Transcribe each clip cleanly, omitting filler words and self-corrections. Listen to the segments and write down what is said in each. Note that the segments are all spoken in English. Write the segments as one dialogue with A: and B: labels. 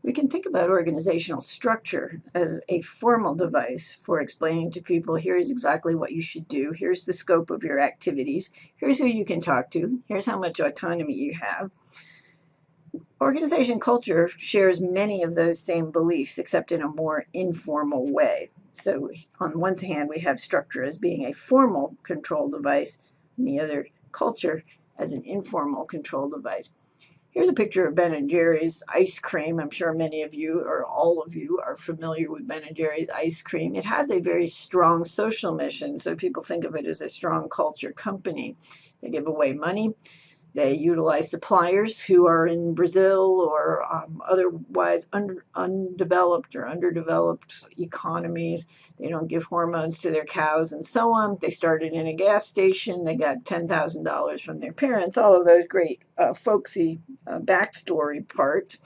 A: We can think about organizational structure as a formal device for explaining to people, here's exactly what you should do, here's the scope of your activities, here's who you can talk to, here's how much autonomy you have. Organization culture shares many of those same beliefs, except in a more informal way. So on one hand, we have structure as being a formal control device, and the other, culture, as an informal control device. Here's a picture of Ben & Jerry's ice cream. I'm sure many of you, or all of you, are familiar with Ben & Jerry's ice cream. It has a very strong social mission, so people think of it as a strong culture company. They give away money. They utilize suppliers who are in Brazil or otherwise undeveloped or underdeveloped economies. They don't give hormones to their cows and so on. They started in a gas station. They got $10,000 from their parents. All of those great folksy backstory parts.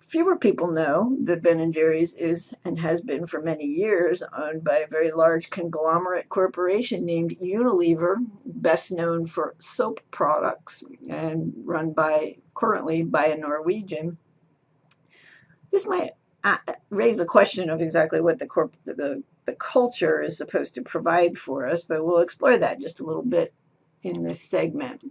A: Fewer people know that Ben & Jerry's is and has been for many years owned by a very large conglomerate corporation named Unilever, best known for soap products and run currently by a Norwegian. This might raise the question of exactly what the culture is supposed to provide for us, but we'll explore that just a little bit in this segment.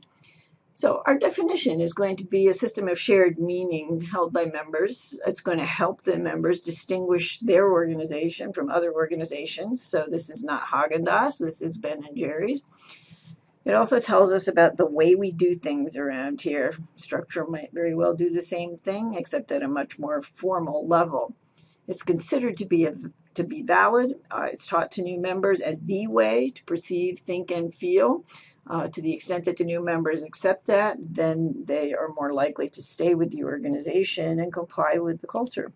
A: So our definition is going to be a system of shared meaning held by members. It's going to help the members distinguish their organization from other organizations. So this is not Haagen-Dazs, this is Ben & Jerry's. It also tells us about the way we do things around here. Structure might very well do the same thing, except at a much more formal level. It's considered to be valid. It's taught to new members as the way to perceive, think, and feel. To the extent that the new members accept that, then they are more likely to stay with the organization and comply with the culture.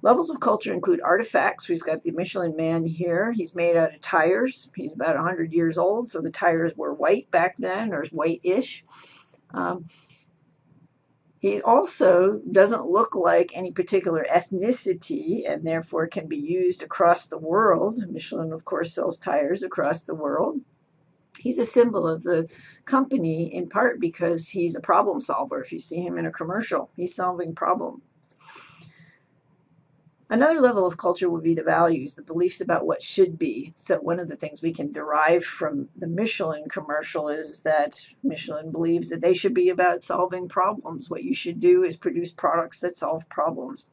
A: Levels of culture include artifacts. We've got the Michelin Man here. He's made out of tires. He's about 100 years old, so the tires were white back then, or white-ish. He also doesn't look like any particular ethnicity and therefore can be used across the world. Michelin, of course, sells tires across the world. He's a symbol of the company in part because he's a problem solver. If you see him in a commercial, he's solving problems. Another level of culture would be the values, the beliefs about what should be. So one of the things we can derive from the Michelin commercial is that Michelin believes that they should be about solving problems. What you should do is produce products that solve problems.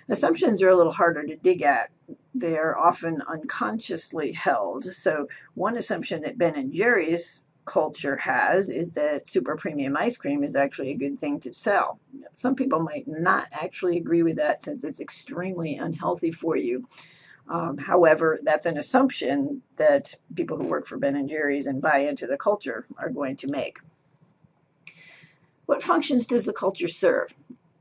A: Assumptions are a little harder to dig at. They are often unconsciously held. So one assumption that Ben & Jerry's culture has is that super premium ice cream is actually a good thing to sell. Some people might not actually agree with that since it's extremely unhealthy for you. However, that's an assumption that people who work for Ben & Jerry's and buy into the culture are going to make. What functions does the culture serve?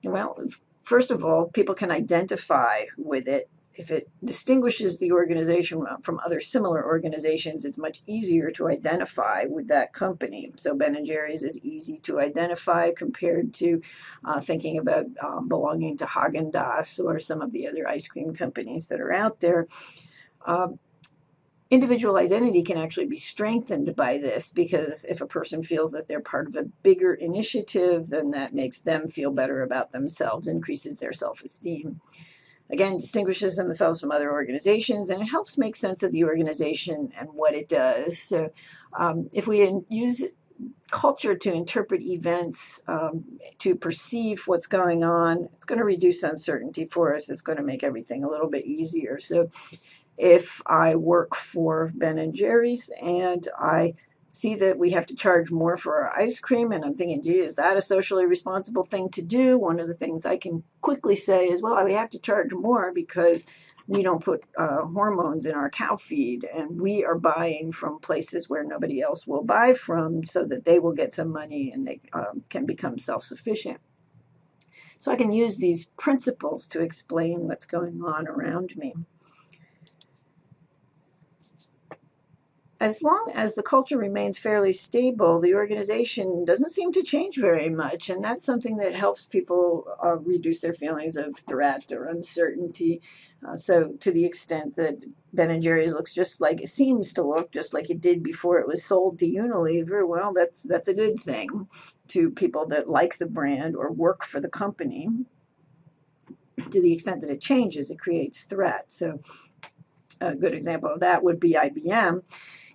A: Well, first of all, people can identify with it. If it distinguishes the organization from other similar organizations, it's much easier to identify with that company. So Ben & Jerry's is easy to identify compared to thinking about belonging to Haagen-Dazs or some of the other ice cream companies that are out there. Individual identity can actually be strengthened by this because if a person feels that they're part of a bigger initiative, then that makes them feel better about themselves, increases their self-esteem. Again, distinguishes themselves from other organizations, and it helps make sense of the organization and what it does. So if we use culture to interpret events, to perceive what's going on, it's going to reduce uncertainty for us. It's going to make everything a little bit easier. So if I work for Ben & Jerry's and I see that we have to charge more for our ice cream, and I'm thinking, gee, is that a socially responsible thing to do? One of the things I can quickly say is, well, we have to charge more because we don't put hormones in our cow feed, and we are buying from places where nobody else will buy from so that they will get some money and they can become self-sufficient. So I can use these principles to explain what's going on around me. as long as the culture remains fairly stable, the organization doesn't seem to change very much. And that's something that helps people reduce their feelings of threat or uncertainty. So to the extent that Ben & Jerry's looks just like it seems to look just like it did before it was sold to Unilever, well, that's a good thing to people that like the brand or work for the company. To the extent that it changes, it creates threat. So a good example of that would be IBM,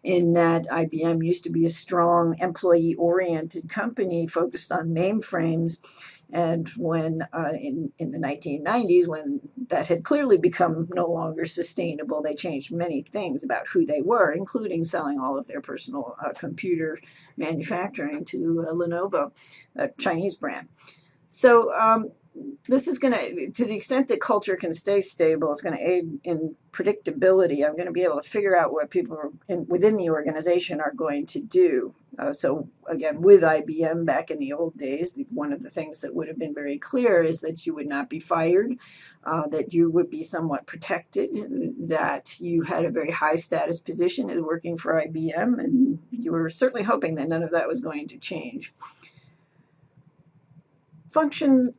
A: in that IBM used to be a strong employee-oriented company focused on mainframes. And when in the 1990s, when that had clearly become no longer sustainable, they changed many things about who they were, including selling all of their personal computer manufacturing to Lenovo, a Chinese brand. So this is going to the extent that culture can stay stable, it's going to aid in predictability. I'm going to be able to figure out what people within the organization are going to do. So again, with IBM back in the old days, one of the things that would have been very clear is that you would not be fired, that you would be somewhat protected, that you had a very high status position as working for IBM, and you were certainly hoping that none of that was going to change. Functions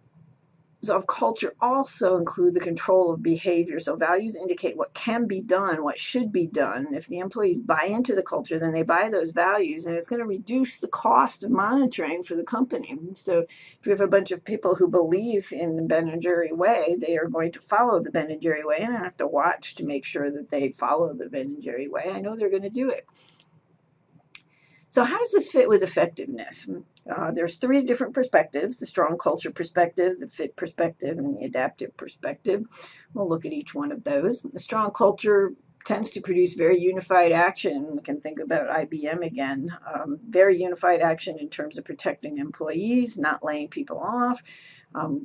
A: of culture also include the control of behavior. So values indicate what can be done, what should be done. If the employees buy into the culture, then they buy those values, and it's going to reduce the cost of monitoring for the company. So if you have a bunch of people who believe in the Ben & Jerry way, they are going to follow the Ben & Jerry way, and I have to watch to make sure that they follow the Ben & Jerry way. I know they're going to do it. So how does this fit with effectiveness? There's three different perspectives: the strong culture perspective, the fit perspective, and the adaptive perspective. We'll look at each one of those. The strong culture tends to produce very unified action. We can think about IBM again. Very unified action in terms of protecting employees, not laying people off,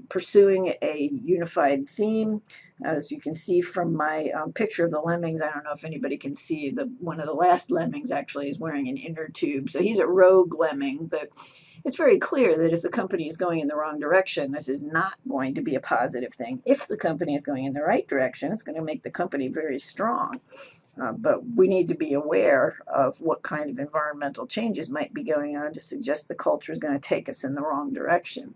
A: pursuing a unified theme. As you can see from my picture of the lemmings, I don't know if anybody can see, one of the last lemmings actually is wearing an inner tube. So he's a rogue lemming, but it's very clear that if the company is going in the wrong direction, this is not going to be a positive thing. If the company is going in the right direction, it's going to make the company very strong. But we need to be aware of what kind of environmental changes might be going on to suggest the culture is going to take us in the wrong direction.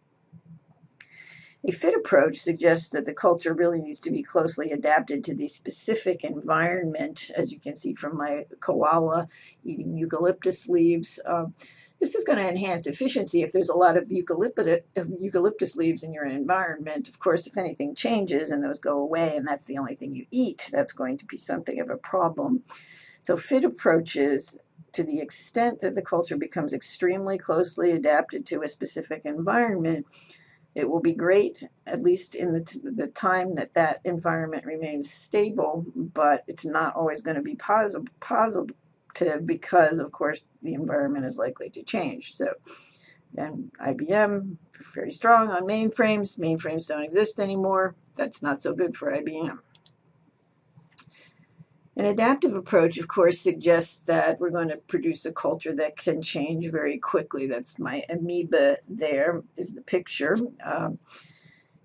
A: A fit approach suggests that the culture really needs to be closely adapted to the specific environment, as you can see from my koala eating eucalyptus leaves. This is going to enhance efficiency if there's a lot of eucalyptus leaves in your environment. Of course, if anything changes and those go away and that's the only thing you eat, that's going to be something of a problem. So fit approaches, to the extent that the culture becomes extremely closely adapted to a specific environment, it will be great, at least in the time that that environment remains stable, but it's not always going to be positive because, of course, the environment is likely to change. So, again, IBM, very strong on mainframes. Mainframes don't exist anymore. That's not so good for IBM. An adaptive approach, of course, suggests that we're going to produce a culture that can change very quickly. That's my amoeba there is the picture.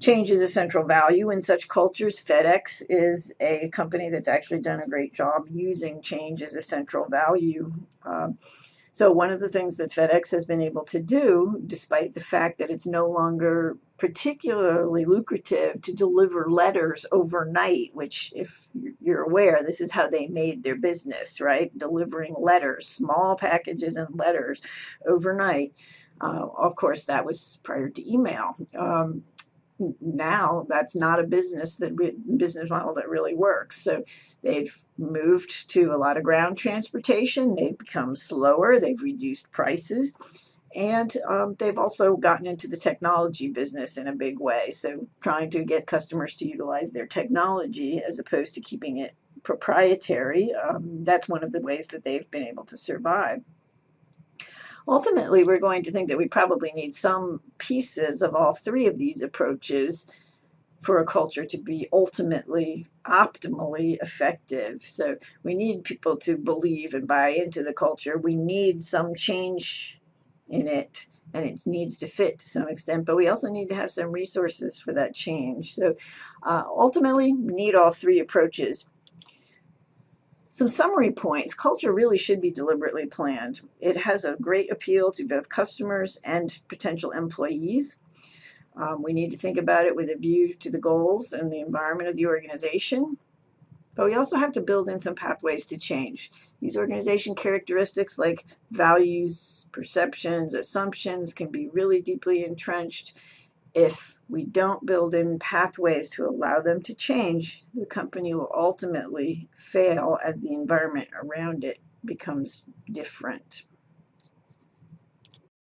A: Change is a central value in such cultures. FedEx is a company that's actually done a great job using change as a central value. So one of the things that FedEx has been able to do, despite the fact that it's no longer particularly lucrative to deliver letters overnight, which, if you're aware, this is how they made their business, right? Delivering letters, small packages and letters overnight. Of course, that was prior to email. Now that's not a business model that really works. So they've moved to a lot of ground transportation. They've become slower. They've reduced prices. And they've also gotten into the technology business in a big way. So trying to get customers to utilize their technology as opposed to keeping it proprietary, that's one of the ways that they've been able to survive. Ultimately, we're going to think that we probably need some pieces of all three of these approaches for a culture to be ultimately, optimally effective. So we need people to believe and buy into the culture. We need some change in it, and it needs to fit to some extent, but we also need to have some resources for that change. So ultimately, we need all three approaches. Some summary points. Culture really should be deliberately planned. It has a great appeal to both customers and potential employees. We need to think about it with a view to the goals and the environment of the organization. But we also have to build in some pathways to change. These organization characteristics like values, perceptions, assumptions can be really deeply entrenched. If we don't build in pathways to allow them to change, the company will ultimately fail as the environment around it becomes different.